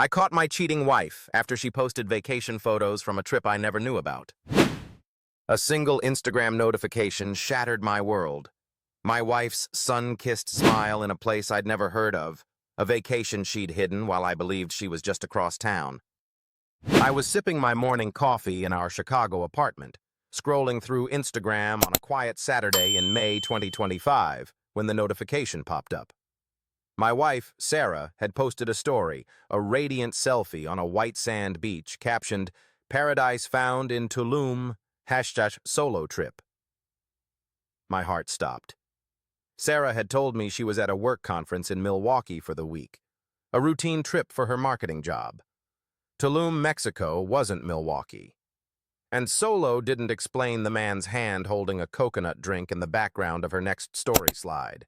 I caught my cheating wife after she posted vacation photos from a trip I never knew about. A single Instagram notification shattered my world. My wife's sun-kissed smile in a place I'd never heard of, a vacation she'd hidden while I believed she was just across town. I was sipping my morning coffee in our Chicago apartment, scrolling through Instagram on a quiet Saturday in May 2025 when the notification popped up. My wife, Sarah, had posted a story, a radiant selfie on a white sand beach, captioned, "Paradise found in Tulum, #solo trip." My heart stopped. Sarah had told me she was at a work conference in Milwaukee for the week, a routine trip for her marketing job. Tulum, Mexico wasn't Milwaukee. And Solo didn't explain the man's hand holding a coconut drink in the background of her next story slide.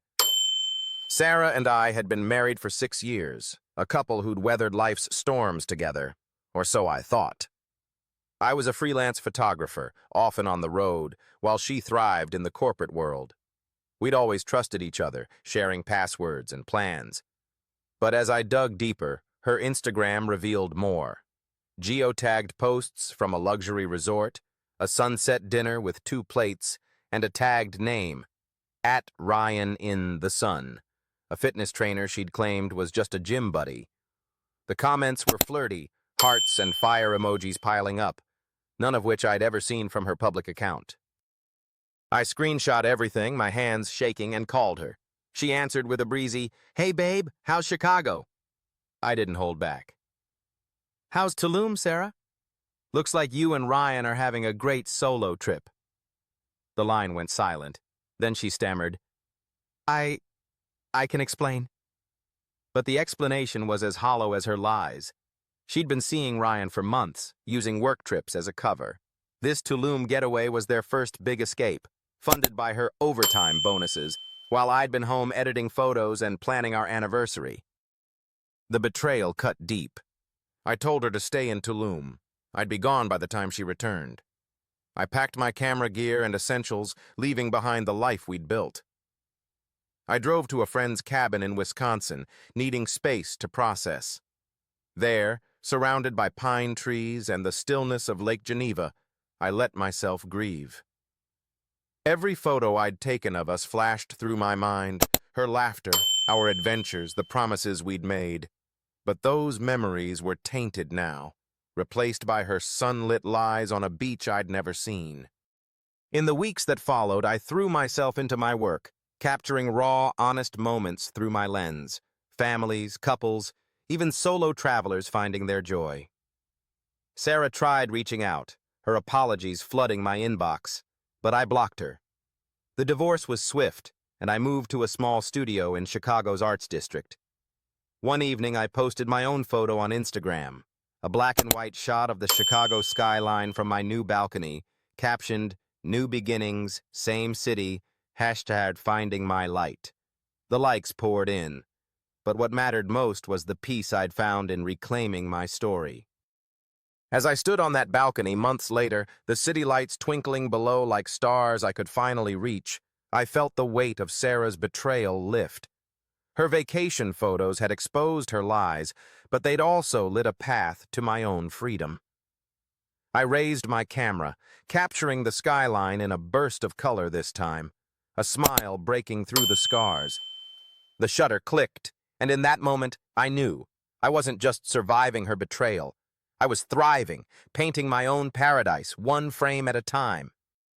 Sarah and I had been married for 6 years, a couple who'd weathered life's storms together, or so I thought. I was a freelance photographer, often on the road, while she thrived in the corporate world. We'd always trusted each other, sharing passwords and plans. But as I dug deeper, her Instagram revealed more. Geotagged posts from a luxury resort, a sunset dinner with 2 plates, and a tagged name, @RyanInTheSun, a fitness trainer she'd claimed was just a gym buddy. The comments were flirty, hearts and fire emojis piling up, none of which I'd ever seen from her public account. I screenshot everything, my hands shaking, and called her. She answered with a breezy, "Hey babe, how's Chicago?" I didn't hold back. "How's Tulum, Sarah? Looks like you and Ryan are having a great solo trip." The line went silent. Then she stammered, I can explain." But the explanation was as hollow as her lies. She'd been seeing Ryan for months, using work trips as a cover. This Tulum getaway was their first big escape, funded by her overtime bonuses, while I'd been home editing photos and planning our anniversary. The betrayal cut deep. I told her to stay in Tulum. I'd be gone by the time she returned. I packed my camera gear and essentials, leaving behind the life we'd built. I drove to a friend's cabin in Wisconsin, needing space to process. There, surrounded by pine trees and the stillness of Lake Geneva, I let myself grieve. Every photo I'd taken of us flashed through my mind, her laughter, our adventures, the promises we'd made. But those memories were tainted now, replaced by her sunlit lies on a beach I'd never seen. In the weeks that followed, I threw myself into my work, capturing raw, honest moments through my lens, families, couples, even solo travelers finding their joy. Sarah tried reaching out, her apologies flooding my inbox, but I blocked her. The divorce was swift, and I moved to a small studio in Chicago's Arts District. One evening, I posted my own photo on Instagram, a black and white shot of the Chicago skyline from my new balcony, captioned, "New beginnings, same city, #findingmylight." The likes poured in, but what mattered most was the peace I'd found in reclaiming my story. As I stood on that balcony months later, the city lights twinkling below like stars I could finally reach, I felt the weight of Sarah's betrayal lift. Her vacation photos had exposed her lies, but they'd also lit a path to my own freedom. I raised my camera, capturing the skyline in a burst of color this time, a smile breaking through the scars. The shutter clicked, and in that moment, I knew I wasn't just surviving her betrayal. I was thriving, painting my own paradise, one frame at a time.